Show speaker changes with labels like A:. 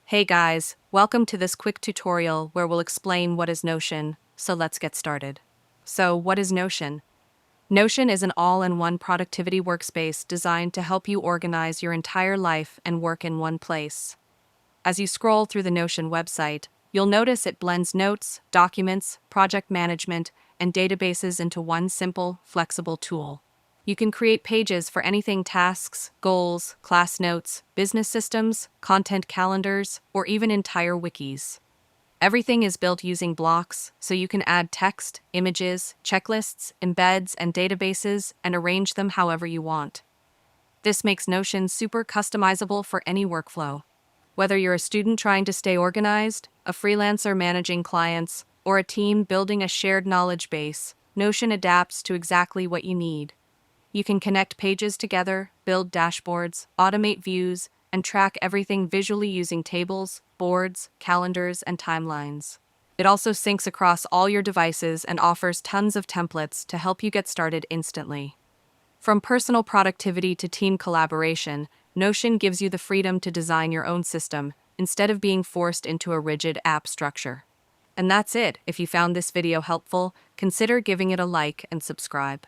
A: Hey guys, welcome to this quick tutorial where we'll explain what is Notion, so let's get started. So, what is Notion? Notion is an all-in-one productivity workspace designed to help you organize your entire life and work in one place. As you scroll through the Notion website, you'll notice it blends notes, documents, project management, and databases into one simple, flexible tool. You can create pages for anything tasks, goals, class notes, business systems, content calendars, or even entire wikis. Everything is built using blocks, so you can add text, images, checklists, embeds, and databases and arrange them however you want. This makes Notion super customizable for any workflow. Whether you're a student trying to stay organized, a freelancer managing clients, or a team building a shared knowledge base, Notion adapts to exactly what you need. You can connect pages together, build dashboards, automate views, and track everything visually using tables, boards, calendars, and timelines. It also syncs across all your devices and offers tons of templates to help you get started instantly. From personal productivity to team collaboration, Notion gives you the freedom to design your own system instead of being forced into a rigid app structure. And that's it. If you found this video helpful, consider giving it a like and subscribe.